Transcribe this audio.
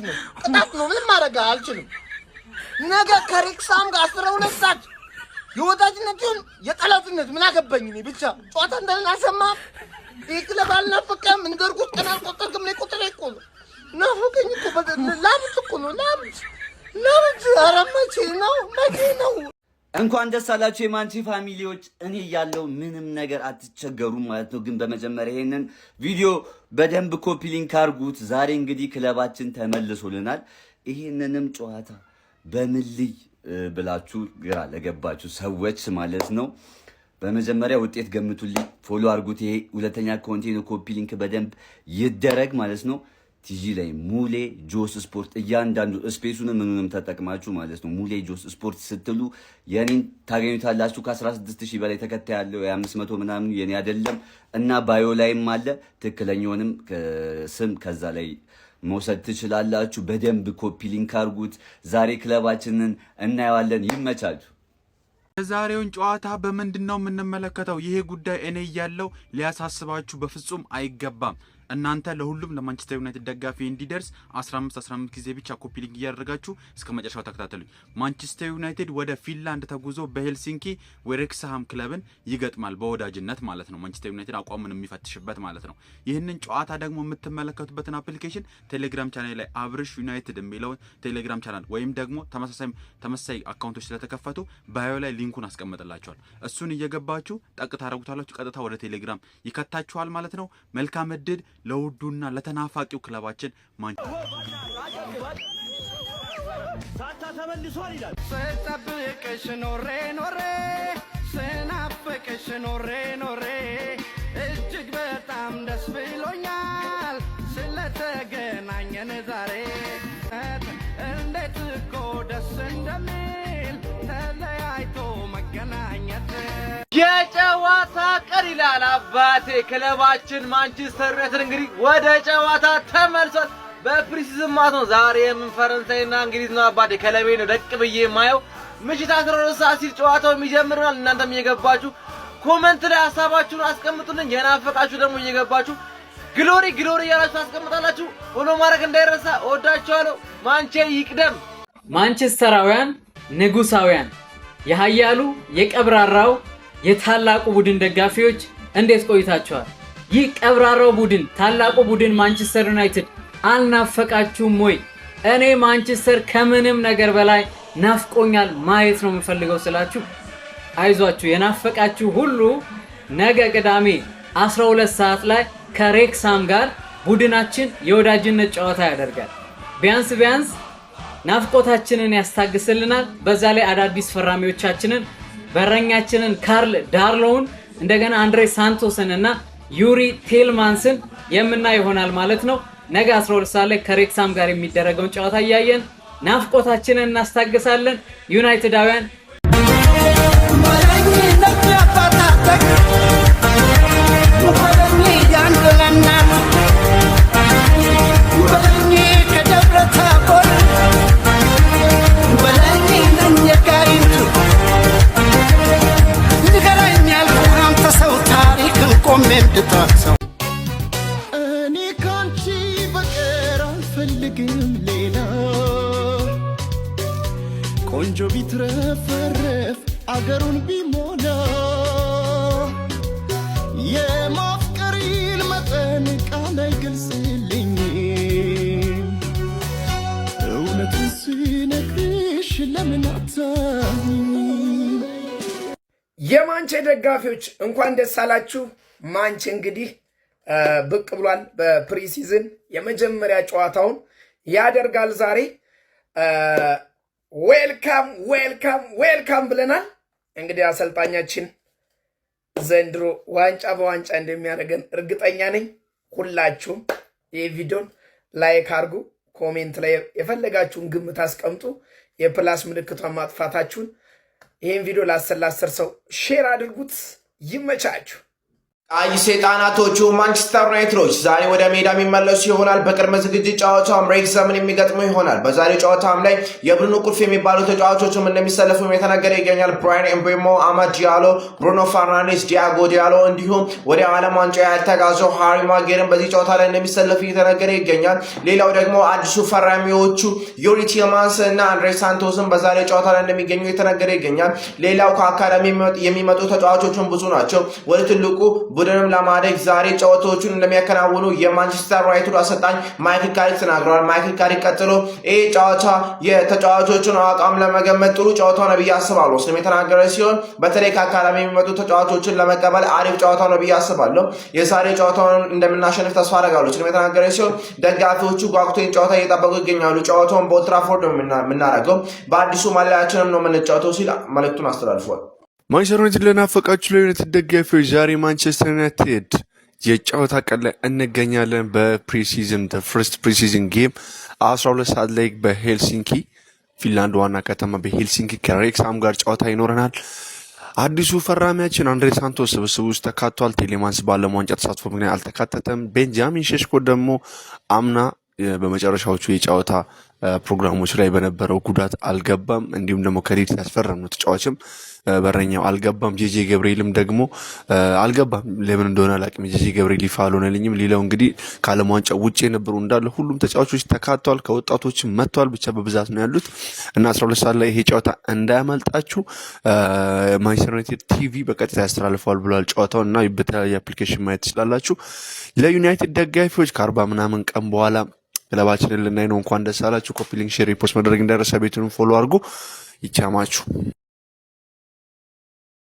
ነው ቅጣት ነው ምንም ማድረግ አልችልም ነገ ከሬክሳም ጋር 12 ሰዓት የወዳጅነት ይሁን የጠላትነት ምን አገባኝ እኔ ብቻ ጨዋታ እንዳልናሰማ ይክለብ አልናፈቀም እንደርኩት ቀናል ቆጠርኩም ላይ ቆጠረ እኮ ነው ፈቀኝ እኮ ላምጥ እኮ ነው ላምጥ አረመቼ ነው እንኳን ደስ አላችሁ የማንቺ ፋሚሊዎች እኔ ያለው ምንም ነገር አትቸገሩም ማለት ነው ግን በመጀመሪያ ይሄንን ቪዲዮ በደንብ ኮፒ ሊንክ አድርጉት ዛሬ እንግዲህ ክለባችን ተመልሶልናል ይሄንንም ጨዋታ በምልይ ብላችሁ ግራ ለገባችሁ ሰዎች ማለት ነው በመጀመሪያ ውጤት ገምቱልኝ ፎሎ አድርጉት ይሄ ሁለተኛ ኮንቴንት ኮፒ ሊንክ በደንብ ይደረግ ማለት ነው ቲጂ ላይ ሙሌ ጆስ ስፖርት እያንዳንዱ ስፔሱንም ምንንም ተጠቅማችሁ ማለት ነው ሙሌ ጆስ ስፖርት ስትሉ የኔን ታገኙታላችሁ ከ16000 በላይ ተከታይ ያለው የ500 ምናምን የኔ አይደለም እና ባዮ ላይም አለ ትክክለኛውንም ስም ከዛ ላይ መውሰድ ትችላላችሁ በደንብ ኮፒ ሊንክ አድርጉት ዛሬ ክለባችንን እናያለን ይመቻችሁ ዛሬውን ጨዋታ በመንድነው የምንመለከተው ይሄ ጉዳይ እኔ ያለው ሊያሳስባችሁ በፍጹም አይገባም እናንተ ለሁሉም ለማንቸስተር ዩናይትድ ደጋፊ እንዲደርስ 15 ጊዜ ብቻ ኮፒ ሊንክ ያደርጋችሁ እስከ መጨረሻው ተከታተሉኝ ማንቸስተር ዩናይትድ ወደ ፊንላንድ ተጉዞ በሄልሲንኪ ዌሬክስሃም ክለብን ይገጥማል በወዳጅነት ማለት ነው ማንቸስተር ዩናይትድ አቋሙን የሚፈትሽበት ማለት ነው ይሄንን ጨዋታ ደግሞ የምትመለከቱበትን አፕሊኬሽን ቴሌግራም ቻናል ላይ አብርሽ ዩናይትድ የሚለው ቴሌግራም ቻናል ወይም ደግሞ ተመሳሳይ አካውንቶች ስለተከፈቱ ባዮ ላይ ሊንኩን አስቀምጥላችኋል እሱን እየገባችሁ ጠቅ ታረጉታላችሁ ቀጥታ ወደ ቴሌግራም ይከታችኋል ማለት ነው መልካም እድል ለውዱና ለተናፋቂው ክለባችን ሳታ ተመልሷል ይላል ሰጣብቀሽ ኖሬ ሰናፈቀሽ ኖሬ እጅግ በጣም ደስ ብሎኛል ስለተገናኘን ዛሬ እንዴት እኮ ደስ እንደሚል ተለያይቶ መገናኘት የጨዋታ ቀን ይላል አባቴ ክለባችን ማንቸስተር ዩናይትድ እንግዲህ ወደ ጨዋታ ተመልሷል በፕሪሲዝን ማለት ነው ዛሬ ፈረንሳይና እንግሊዝ ነው አባቴ ክለቤ ነው ደቅ ብዬ ማየው ምሽት 12 ሰዓት ሲል ጨዋታው የሚጀምርናል እናንተም እየገባችሁ ኮሜንት ላይ ሐሳባችሁን አስቀምጡልኝ የናፈቃችሁ ደግሞ እየገባችሁ ግሎሪ ያላችሁ አስቀምጣላችሁ ሆኖ ማድረግ እንዳይረሳ ወዳችኋለሁ ማንቼ ይቅደም ማንቸስተራውያን ንጉሳውያን የሃያሉ የቀብራራው የታላቁ ቡድን ደጋፊዎች እንዴት ቆይታችኋል ይህ ቀብራራው ቡድን ታላቁ ቡድን ማንቸስተር ዩናይትድ አልናፈቃችሁም ወይ እኔ ማንቸስተር ከምንም ነገር በላይ ናፍቆኛል ማየት ነው የምፈልገው ስላችሁ አይዟችሁ የናፈቃችሁ ሁሉ ነገ ቅዳሜ 12 ሰዓት ላይ ከሬክሳም ጋር ቡድናችን የወዳጅነት ጨዋታ ያደርጋል ቢያንስ ናፍቆታችንን ያስታግስልናል በዛ ላይ አዳዲስ ፈራሚዎቻችንን በረኛችንን ካርል ዳርሎውን እንደገና አንድሬ ሳንቶስን እና ዩሪ ቴልማንስን የምናይ ይሆናል ማለት ነው ነገ 12 ሰዓት ላይ ከሬክሳም ጋር የሚደረገውን ጨዋታ ያያየን ናፍቆታችንን እናስታግሳለን ዩናይትዳውያን እኔ ካንቺ በቀር አልፈልግም ሌላ ቆንጆ ቢትረፈረፍ አገሩን ቢሞላ የማፍቀሪን መጠን ቃል አይገልጽልኝም እውነቱን ስነግርሽ ለምን አታምኚም የማንቼ ደጋፊዎች እንኳን ደስ አላችሁ ማንቼ እንግዲህ ብቅ ብሏል በፕሪሲዝን የመጀመሪያ ጨዋታውን ያደርጋል ዛሬ ዌልካም ብለናል እንግዲህ አሰልጣኛችን ዘንድሮ ዋንጫ በዋንጫ እንደሚያደርገን እርግጠኛ ነኝ ሁላችሁም የቪዲዮን ላይክ አድርጉ ኮሜንት ላይ የፈለጋችሁን ግምት አስቀምጡ የፕላስ ምልክቷን ማጥፋታችሁን ይሄን ቪዲዮ ለ10 ሰው ሼር አድርጉት ይመቻችሁ አይ ሰይጣናቶቹ ማንቸስተር ዩናይትዶች ዛሬ ወደ ሜዳ የሚመለሱ ይሆናል። በቅድመ ዝግጅት ጨዋታውም ሬክሰምን የሚገጥሙ ይሆናል። በዛሬው ጨዋታም ላይ የቡድኑ ቁልፍ የሚባሉ ተጫዋቾችም እንደሚሰለፉ የተነገረ ይገኛል። ብራያን ኤምቤሞ፣ አማድ ዲያሎ፣ ብሩኖ ፈርናንዴስ፣ ዲያጎ ዲያሎ እንዲሁም ወደ ዓለም ዋንጫ ያልተጋዘው ሃሪ ማጌርን በዚህ ጨዋታ ላይ እንደሚሰለፉ የተነገረ ይገኛል። ሌላው ደግሞ አዲሱ ፈራሚዎቹ ዩሪ ቲልማንስ እና አንድሬ ሳንቶስም በዛሬው ጨዋታ ላይ እንደሚገኙ የተነገረ ይገኛል። ሌላው ከአካዳሚ የሚመጡ ተጫዋቾችም ብዙ ናቸው። ወደ ትልቁ ቡድንም ለማደግ ዛሬ ጨዋታዎቹን እንደሚያከናውኑ የማንቸስተር ዩናይትድ አሰልጣኝ ማይክል ካሪክ ተናግረዋል። ማይክል ካሪክ ቀጥሎ ይህ ጨዋታ የተጫዋቾቹን አቋም ለመገመት ጥሩ ጨዋታ ነው ብዬ አስባለሁ ስም የተናገረ ሲሆን በተለይ ከአካዳሚ የሚመጡ ተጫዋቾችን ለመቀበል አሪፍ ጨዋታ ነው ብዬ አስባለሁ። የዛሬ ጨዋታውን እንደምናሸንፍ ተስፋ አደርጋለሁ ስም የተናገረ ሲሆን ደጋፊዎቹ ጓጉቶን ጨዋታ እየጠበቁ ይገኛሉ። ጨዋታውን በኦልድ ትራፎርድ ነው የምናደርገው፣ በአዲሱ ማሊያችንም ነው የምንጫወተው ሲል መልእክቱን አስተላልፏል። ማንቸስተር ዩናይትድ ለናፈቃችሁ ለዩናይትድ ደጋፊዎች ዛሬ ማንቸስተር ዩናይትድ የጨዋታ ቀን ላይ እንገኛለን። በፕሪሲዝን ፈርስት ፕሪሲዝን ጌም 12 ሰዓት ላይ በሄልሲንኪ ፊንላንድ ዋና ከተማ በሄልሲንኪ ከሬክሳም ጋር ጨዋታ ይኖረናል። አዲሱ ፈራሚያችን አንድሬ ሳንቶስ ስብስብ ውስጥ ተካቷል። ቴሌማንስ በዓለም ዋንጫ ተሳትፎ ምክንያት አልተካተተም። ቤንጃሚን ሼሽኮ ደግሞ አምና በመጨረሻዎቹ የጨዋታ ፕሮግራሞች ላይ በነበረው ጉዳት አልገባም። እንዲሁም ደግሞ ከሊድስ ያስፈረምነው ተጫዋችም በረኛው አልገባም። ጄጄ ገብርኤልም ደግሞ አልገባም። ለምን እንደሆነ አላውቅም። ጄጄ ገብርኤል ይፋ አልሆነልኝም። ሌላው እንግዲህ ከዓለም ዋንጫ ውጭ የነበሩ እንዳለ ሁሉም ተጫዋቾች ተካተዋል። ከወጣቶችም መጥተዋል። ብቻ በብዛት ነው ያሉት እና 12 ሰዓት ላይ ይሄ ጨዋታ እንዳያመልጣችሁ ማንቸስተር ዩናይትድ ቲቪ በቀጥታ ያስተላልፈዋል ብሏል ጨዋታውን እና በተለያየ አፕሊኬሽን ማየት ትችላላችሁ። ለዩናይትድ ደጋፊዎች ከ40 ምናምን ቀን በኋላ ክለባችንን ልናይ ነው። እንኳን ደስ አላችሁ። ኮፒ ሊንክ፣ ሼር፣ ሪፖስት ማድረግ እንዳይረሳ። ቤቱን ፎሎ አድርጉ። ይቻማችሁ።